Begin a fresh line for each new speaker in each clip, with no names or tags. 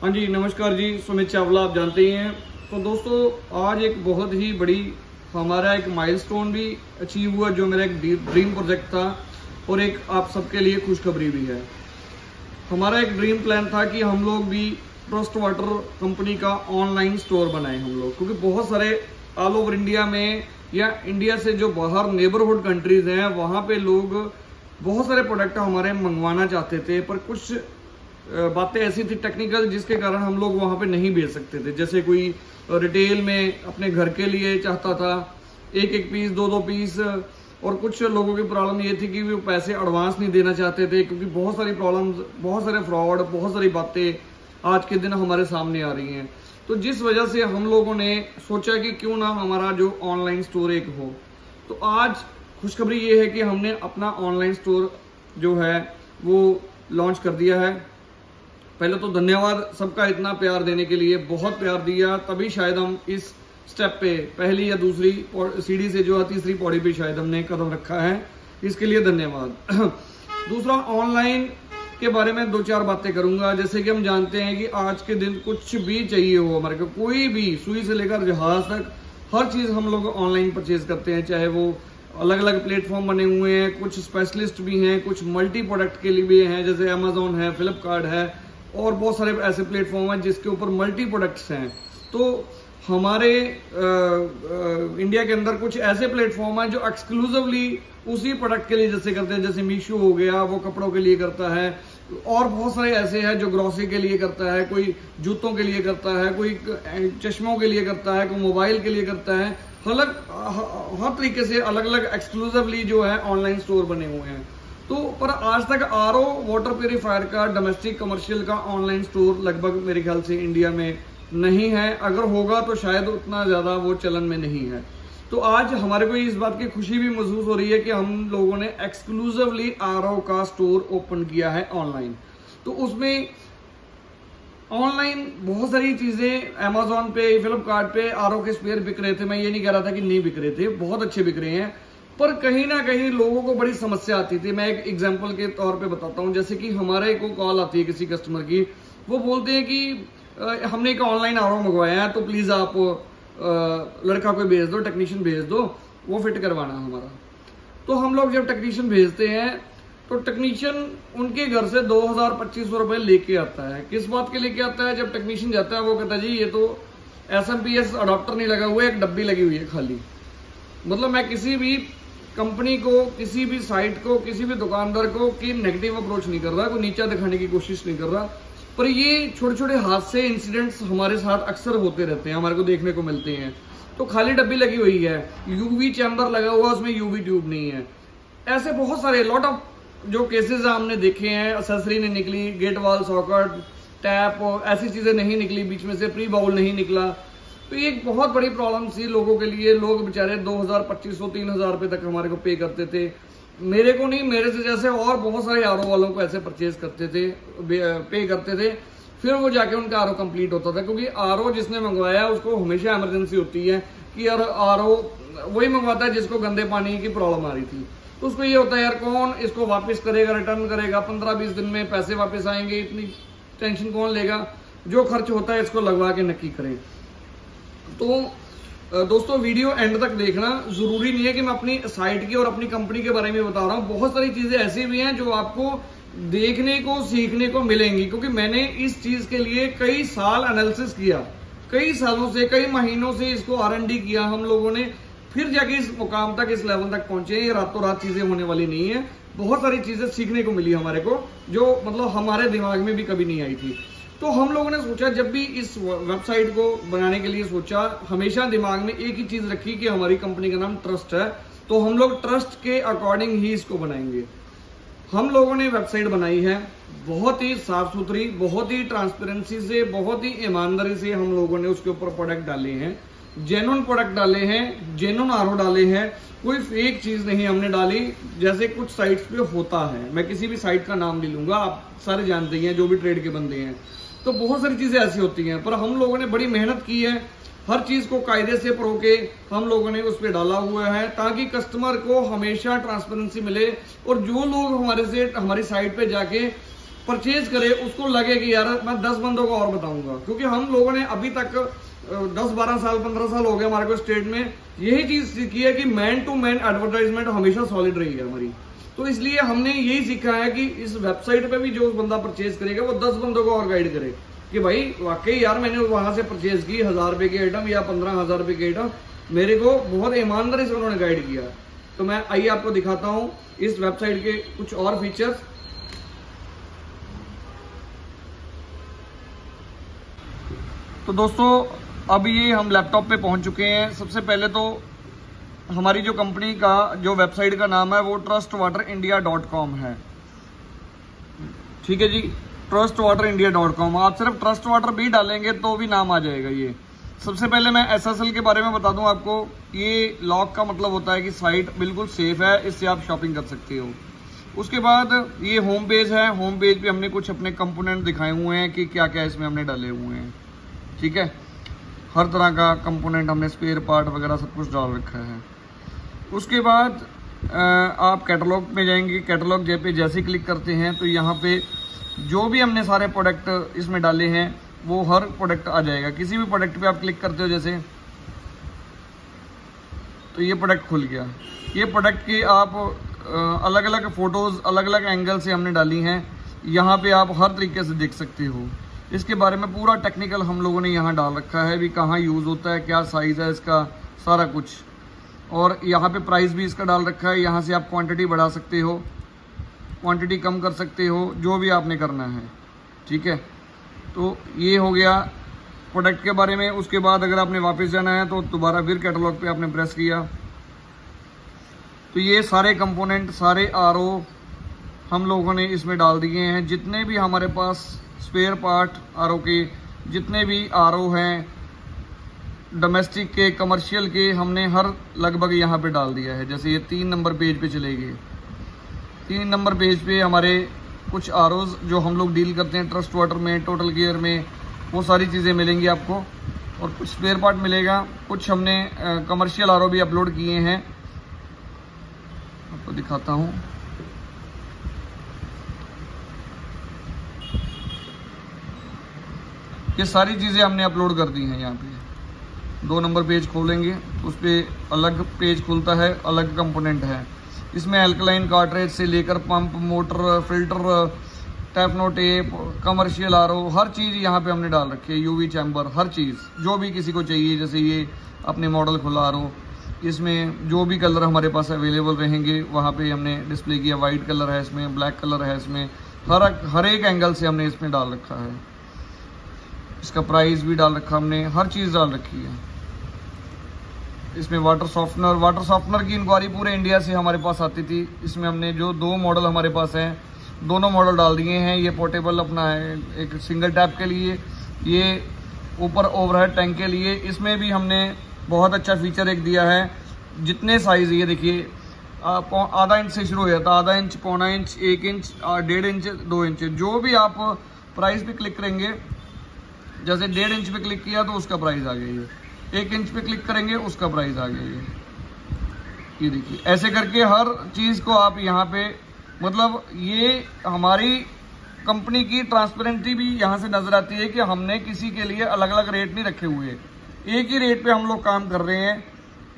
हाँ जी, नमस्कार जी। सुमित चावला आप जानते ही हैं। तो दोस्तों, आज एक बहुत ही बड़ी हमारा एक माइलस्टोन भी अचीव हुआ, जो मेरा एक ड्रीम प्रोजेक्ट था और एक आप सबके लिए खुशखबरी भी है। हमारा एक ड्रीम प्लान था कि हम लोग भी ट्रस्ट वाटर कंपनी का ऑनलाइन स्टोर बनाएं हम लोग, क्योंकि बहुत सारे ऑल ओवर इंडिया में या इंडिया से जो बाहर नेबरहुड कंट्रीज हैं वहाँ पे लोग बहुत सारे प्रोडक्ट हमारे मंगवाना चाहते थे, पर कुछ बातें ऐसी थी टेक्निकल जिसके कारण हम लोग वहाँ पे नहीं बेच सकते थे। जैसे कोई रिटेल में अपने घर के लिए चाहता था एक एक पीस, दो पीस, और कुछ लोगों की प्रॉब्लम ये थी कि वो पैसे एडवांस नहीं देना चाहते थे, क्योंकि बहुत सारी प्रॉब्लम्स, बहुत सारे फ्रॉड, बहुत सारी बातें आज के दिन हमारे सामने आ रही हैं। तो जिस वजह से हम लोगों ने सोचा कि क्यों ना हमारा जो ऑनलाइन स्टोर एक हो। तो आज खुशखबरी ये है कि हमने अपना ऑनलाइन स्टोर जो है वो लॉन्च कर दिया है। पहले तो धन्यवाद सबका इतना प्यार देने के लिए, बहुत प्यार दिया, तभी शायद हम इस स्टेप पे पहली या दूसरी सीढ़ी से जो है तीसरी पौड़ी पे शायद हमने कदम रखा है, इसके लिए धन्यवाद। दूसरा, ऑनलाइन के बारे में दो चार बातें करूंगा। जैसे कि हम जानते हैं कि आज के दिन कुछ भी चाहिए हो हमारे को, कोई भी सुई से लेकर जहाज तक हर चीज हम लोग ऑनलाइन परचेज करते हैं। चाहे वो अलग अलग प्लेटफॉर्म बने हुए हैं, कुछ स्पेशलिस्ट भी हैं, कुछ मल्टी प्रोडक्ट के लिए भी हैं, जैसे अमेजोन है, फ्लिपकार्ट है, और बहुत सारे ऐसे प्लेटफॉर्म हैं जिसके ऊपर मल्टी प्रोडक्ट्स हैं। तो हमारे इंडिया के अंदर कुछ ऐसे प्लेटफॉर्म हैं जो एक्सक्लूसिवली उसी प्रोडक्ट के लिए जैसे करते हैं, जैसे मीशो हो गया, वो कपड़ों के लिए करता है, और बहुत सारे ऐसे हैं जो ग्रोसरी के लिए करता है, कोई जूतों के लिए करता है, कोई चश्मों के लिए करता है, कोई मोबाइल के लिए करता है। हर तरीके से अलग अलग एक्सक्लूसिवली जो है ऑनलाइन स्टोर बने हुए हैं। तो पर आज तक आरओ वाटर प्यूरिफायर का डोमेस्टिक कमर्शियल का ऑनलाइन स्टोर लगभग मेरे ख्याल से इंडिया में नहीं है। अगर होगा तो शायद उतना ज्यादा वो चलन में नहीं है। तो आज हमारे को इस बात की खुशी भी महसूस हो रही है कि हम लोगों ने एक्सक्लूसिवली आरओ का स्टोर ओपन किया है ऑनलाइन। तो उसमें ऑनलाइन बहुत सारी चीजें अमेजोन पे, फ्लिपकार्ट पे आरओ के स्पेयर बिक रहे थे। मैं ये नहीं कह रहा था कि नहीं बिक रहे थे, बहुत अच्छे बिक रहे हैं, पर कहीं ना कहीं लोगों को बड़ी समस्या आती थी। मैं एक एग्जांपल के तौर पे बताता हूं। जैसे कि हमारे को कॉल आती है किसी कस्टमर की, वो बोलते हैं कि हमने एक ऑनलाइन आरओ मंगवाया है, तो प्लीज आप लड़का कोई भेज दो, टेक्नीशियन भेज दो, वो फिट करवाना हमारा। तो हम लोग जब टेक्नीशियन भेजते हैं तो टेक्नीशियन उनके घर से 2000-2500 रुपए लेके आता है। किस बात के लेके आता है? जब टेक्नीशियन जाता है वो कहता है जी ये तो एसएमपीएस अडॉप्टर नहीं लगा हुआ है, एक डब्बी लगी हुई है खाली। मतलब मैं किसी भी कंपनी को, किसी भी साइट को, किसी भी दुकानदार को की नेगेटिव अप्रोच नहीं कर रहा, कोई नीचा दिखाने की कोशिश नहीं कर रहा, पर ये छोटे छोटे हादसे, इंसिडेंट्स हमारे साथ अक्सर होते रहते हैं, हमारे को देखने को मिलते हैं। तो खाली डब्बी लगी हुई है, यूवी चैम्बर लगा हुआ, उसमें यूवी ट्यूब नहीं है। ऐसे बहुत सारे लॉट ऑफ जो केसेस हमने देखे हैं। एक्सेसरी नहीं निकली, गेट वॉल सॉकेट, टैप, ऐसी चीजें नहीं निकली, बीच में से प्री बाउल नहीं निकला। तो ये एक बहुत बड़ी प्रॉब्लम थी लोगों के लिए। लोग बेचारे 2000-2500-3000 रुपए तक हमारे को पे करते थे। मेरे को नहीं, मेरे से जैसे और बहुत सारे आरओ वालों को ऐसे परचेज करते थे, पे करते थे, फिर वो जाके उनका आरओ कंप्लीट होता था। क्योंकि आरओ जिसने मंगवाया उसको हमेशा इमरजेंसी होती है कि यार आरओ वही मंगवाता है जिसको गंदे पानी की प्रॉब्लम आ रही थी। तो उसको ये होता है यार कौन इसको वापस करेगा, रिटर्न करेगा, 15-20 दिन में पैसे वापस आएंगे, इतनी टेंशन कौन लेगा, जो खर्च होता है इसको लगवा के नक्की करें। तो दोस्तों, वीडियो एंड तक देखना। जरूरी नहीं है कि मैं अपनी साइट की और अपनी कंपनी के बारे में बता रहा हूँ, बहुत सारी चीजें ऐसी भी हैं जो आपको देखने को, सीखने को मिलेंगी। क्योंकि मैंने इस चीज के लिए कई साल एनालिसिस किया, कई सालों से, कई महीनों से इसको R&D किया हम लोगों ने, फिर जाके इस मुकाम तक, इस लेवल तक पहुंचे। ये रातों रात चीजें होने वाली नहीं है। बहुत सारी चीजें सीखने को मिली हमारे को, जो मतलब हमारे दिमाग में भी कभी नहीं आई थी। तो हम लोगों ने सोचा, जब भी इस वेबसाइट को बनाने के लिए सोचा, हमेशा दिमाग में एक ही चीज रखी कि हमारी कंपनी का नाम ट्रस्ट है, तो हम लोग ट्रस्ट के अकॉर्डिंग ही इसको बनाएंगे। हम लोगों ने वेबसाइट बनाई है बहुत ही साफ सुथरी, बहुत ही ट्रांसपेरेंसी से, बहुत ही ईमानदारी से हम लोगों ने उसके ऊपर प्रोडक्ट डाले हैं, जेन्युइन प्रोडक्ट डाले हैं, जेन्युइन आरओ डाले हैं, कोई फेक चीज नहीं हमने डाली जैसे कुछ साइट्स पे होता है। मैं किसी भी साइट का नाम नहीं लूंगा, आप सारे जानते हैं जो भी ट्रेड के बंदे हैं। तो बहुत सारी चीजें ऐसी होती हैं, पर हम लोगों ने बड़ी मेहनत की है, हर चीज को कायदे से प्रो के हम लोगों ने उस पर डाला हुआ है, ताकि कस्टमर को हमेशा ट्रांसपेरेंसी मिले। और जो लोग हमारे से, हमारी साइट पे जाके परचेज करे उसको लगे कि यार मैं 10 बंदों को और बताऊंगा, क्योंकि हम लोगों ने अभी तक 10-12 साल 15 साल हो गए हमारे को स्टेट में यही चीज सीखी है कि मैन टू मैन एडवर्टाइजमेंट हमेशा सॉलिड रही है हमारी। तो इसलिए हमने यही सीखा है कि इस वेबसाइट पे भी जो बंदा परचेज करेगा वो 10 बंदों को और गाइड करे कि भाई वाकई यार मैंने वहां से परचेज की 1000 रुपए की आइटम या 15,000 रुपए की आइटम, मेरे को बहुत ईमानदारी से उन्होंने गाइड किया। तो मैं आइए आपको दिखाता हूँ इस वेबसाइट के कुछ और फीचर्स। तो दोस्तों अब ये हम लैपटॉप पे पहुंच चुके हैं। सबसे पहले तो हमारी जो कंपनी का जो वेबसाइट का नाम है वो trustwaterindia.com है, ठीक है जी, trustwaterindia.com। आप सिर्फ ट्रस्ट वाटर भी डालेंगे तो भी नाम आ जाएगा ये। सबसे पहले मैं SSL के बारे में बता दूं आपको। ये लॉक का मतलब होता है कि साइट बिल्कुल सेफ है, इससे आप शॉपिंग कर सकते हो। उसके बाद ये होम पेज है। होम पेज पे हमने कुछ अपने कंपोनेंट दिखाए हुए हैं कि क्या क्या इसमें हमने डाले हुए हैं, ठीक है। हर तरह का कंपोनेंट हमने स्पेयर पार्ट वगैरह सब कुछ डाल रखा है। उसके बाद आप कैटलॉग में जाएंगे। कैटलॉग पे जैसे क्लिक करते हैं तो यहाँ पे जो भी हमने सारे प्रोडक्ट इसमें डाले हैं वो हर प्रोडक्ट आ जाएगा। किसी भी प्रोडक्ट पे आप क्लिक करते हो जैसे, तो ये प्रोडक्ट खुल गया। ये प्रोडक्ट की आप अलग अलग फोटोज अलग अलग एंगल से हमने डाली हैं, यहाँ पे आप हर तरीके से देख सकते हो। इसके बारे में पूरा टेक्निकल हम लोगों ने यहाँ डाल रखा है भी, कहाँ यूज़ होता है, क्या साइज़ है इसका, सारा कुछ। और यहाँ पे प्राइस भी इसका डाल रखा है। यहाँ से आप क्वांटिटी बढ़ा सकते हो, क्वांटिटी कम कर सकते हो, जो भी आपने करना है, ठीक है। तो ये हो गया प्रोडक्ट के बारे में। उसके बाद अगर आपने वापस जाना है तो दोबारा फिर कैटलॉग पे आपने प्रेस किया तो ये सारे कंपोनेंट सारे RO हम लोगों ने इसमें डाल दिए हैं। जितने भी हमारे पास स्पेयर पार्ट RO के जितने भी RO हैं, डोमेस्टिक के कमर्शियल के, हमने हर लगभग यहाँ पे डाल दिया है। जैसे ये 3 नंबर पेज पे चले गए। 3 नंबर पेज पे हमारे कुछ ROs जो हम लोग डील करते हैं ट्रस्ट वाटर में, टोटल केयर में, वो सारी चीज़ें मिलेंगी आपको। और कुछ स्पेयर पार्ट मिलेगा। कुछ हमने कमर्शियल RO भी अपलोड किए हैं, आपको दिखाता हूँ। ये सारी चीज़ें हमने अपलोड कर दी हैं। यहाँ पे 2 नंबर पेज खोलेंगे, उस पर अलग पेज खुलता है, अलग कंपोनेंट है। इसमें अल्कलाइन कार्ट्रेज से लेकर pump, motor, filter, teflon tape, commercial RO, हर चीज़ यहाँ पे हमने डाल रखी है। UV चैम्बर, हर चीज़ जो भी किसी को चाहिए। जैसे ये अपने मॉडल खुला RO, इसमें जो भी कलर हमारे पास अवेलेबल रहेंगे वहाँ पे हमने डिस्प्ले किया। वाइट कलर है इसमें, ब्लैक कलर है इसमें, हर एक एंगल से हमने इसमें डाल रखा है। इसका प्राइस भी डाल रखा हमने, हर चीज़ डाल रखी है। इसमें वाटर सॉफ्टनर की इंक्वायरी पूरे इंडिया से हमारे पास आती थी। इसमें हमने जो 2 मॉडल हमारे पास हैं, दोनों मॉडल डाल दिए हैं। ये पोर्टेबल अपना है, एक सिंगल टैप के लिए, ये ऊपर ओवरहेड टैंक के लिए। इसमें भी हमने बहुत अच्छा फीचर एक दिया है। जितने साइज़, ये देखिए आधा इंच से शुरू हो जाता है, आधा इंच, पौना इंच, 1 इंच, 1.5 इंच, 2 इंच। जो भी आप प्राइस पे क्लिक करेंगे, जैसे 1.5 इंच पे क्लिक किया तो उसका प्राइस आ गया। ये 1 इंच पे क्लिक करेंगे उसका प्राइस आ गया। ये देखिए, ऐसे करके हर चीज़ को आप यहाँ पे, मतलब ये हमारी कंपनी की ट्रांसपेरेंसी भी यहाँ से नजर आती है कि हमने किसी के लिए अलग अलग रेट नहीं रखे हुए, एक ही रेट पे हम लोग काम कर रहे हैं,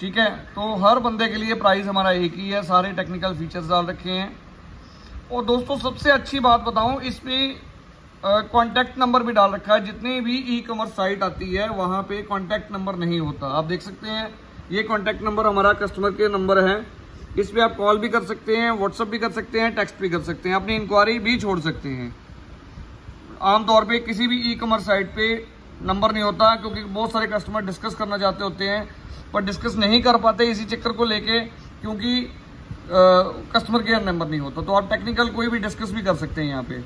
ठीक है। तो हर बंदे के लिए प्राइस हमारा एक ही है, सारे टेक्निकल फीचर्स डाल रखे हैं। और दोस्तों सबसे अच्छी बात बताऊं, इस पे कॉन्टैक्ट नंबर भी डाल रखा है। जितनी भी ई-कॉमर्स साइट आती है वहाँ पे कॉन्टैक्ट नंबर नहीं होता। आप देख सकते हैं ये कॉन्टैक्ट नंबर हमारा कस्टमर के नंबर है। इस पर आप कॉल भी कर सकते हैं, व्हाट्सअप भी कर सकते हैं, टेक्स्ट भी कर सकते हैं, अपनी इंक्वायरी भी छोड़ सकते हैं। आमतौर पे किसी भी ई-कॉमर्स साइट पे नंबर नहीं होता, क्योंकि बहुत सारे कस्टमर डिस्कस करना चाहते होते हैं पर डिस्कस नहीं कर पाते इसी चक्कर को लेके, क्योंकि कस्टमर केयर नंबर नहीं होता। तो आप टेक्निकल कोई भी डिस्कस भी कर सकते हैं यहाँ पे।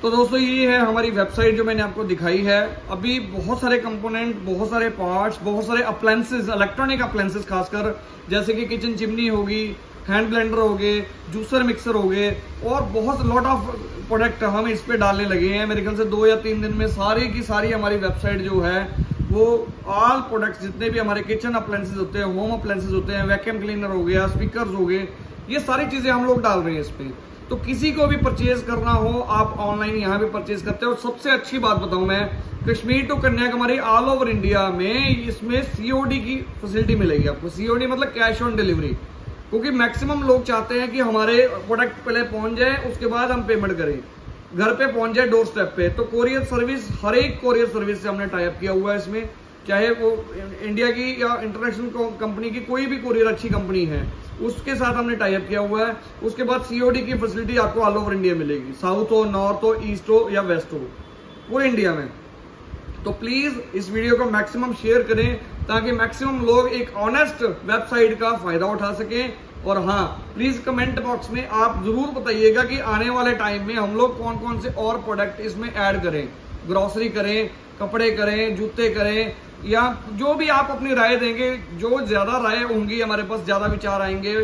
तो दोस्तों ये है हमारी वेबसाइट जो मैंने आपको दिखाई है। अभी बहुत सारे कंपोनेंट, बहुत सारे पार्ट्स, बहुत सारे अप्लायंसेस, इलेक्ट्रॉनिक अप्लायंसेस खासकर, जैसे कि किचन चिमनी होगी, हैंड ब्लेंडर हो गए, जूसर मिक्सर हो गए, और बहुत लॉट ऑफ प्रोडक्ट हम इस पे डालने लगे हैं। मेरे ख्याल से 2 या 3 दिन में सारी की सारी हमारी वेबसाइट जो है वो ऑल प्रोडक्ट्स, जितने भी हमारे किचन अप्लायंसेस होते हैं, होम अप्लायंसेस होते हैं, वैक्यूम क्लीनर हो गया, स्पीकर्स हो गए, ये सारी चीज़ें हम लोग डाल रहे हैं इस पर। तो किसी को भी परचेज करना हो आप ऑनलाइन यहाँ भी परचेज करते हो। और सबसे अच्छी बात बताऊं मैं, Kashmir to Kanyakumari all over India में इसमें सीओडी की फैसिलिटी मिलेगी आपको। सीओडी मतलब कैश ऑन डिलीवरी, क्योंकि मैक्सिमम लोग चाहते हैं कि हमारे प्रोडक्ट पहले पहुंच जाए उसके बाद हम पेमेंट करें, घर पे पहुंच जाए डोर स्टेप पे। तो कोरियर सर्विस, हर एक कोरियर सर्विस से हमने टाई अप किया हुआ है इसमें, चाहे वो इंडिया की या इंटरनेशनल कंपनी की कोई भी कोरियर अच्छी कंपनी है उसके साथ हमने टाई अप किया हुआ है। उसके बाद सीओडी की फैसिलिटी आपको ऑल ओवर इंडिया मिलेगी, साउथ हो, नॉर्थ हो, ईस्ट हो या वेस्ट हो, पूरे इंडिया में। तो प्लीज इस वीडियो को मैक्सिमम शेयर करें ताकि मैक्सिमम लोग एक ऑनेस्ट वेबसाइट का फायदा उठा सकें। और हाँ, प्लीज कमेंट बॉक्स में आप जरूर बताइएगा कि आने वाले टाइम में हम लोग कौन कौन से और प्रोडक्ट इसमें ऐड करें, ग्रोसरी करें, कपड़े करें, जूते करें, या जो भी आप अपनी राय देंगे। जो ज्यादा राय होंगी, हमारे पास ज्यादा विचार आएंगे,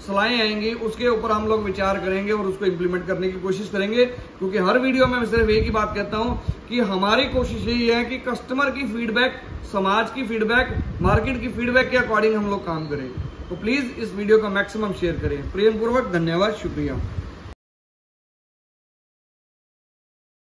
सलाहें आएंगी, उसके ऊपर हम लोग विचार करेंगे और उसको इम्प्लीमेंट करने की कोशिश करेंगे। क्योंकि हर वीडियो में मैं सिर्फ एक ही बात कहता हूं कि हमारी कोशिश यही है कि कस्टमर की फीडबैक, समाज की फीडबैक, मार्केट की फीडबैक के अकॉर्डिंग हम लोग काम करें। तो प्लीज इस वीडियो का मैक्सिमम शेयर करें। प्रेम पूर्वक धन्यवाद, शुक्रिया।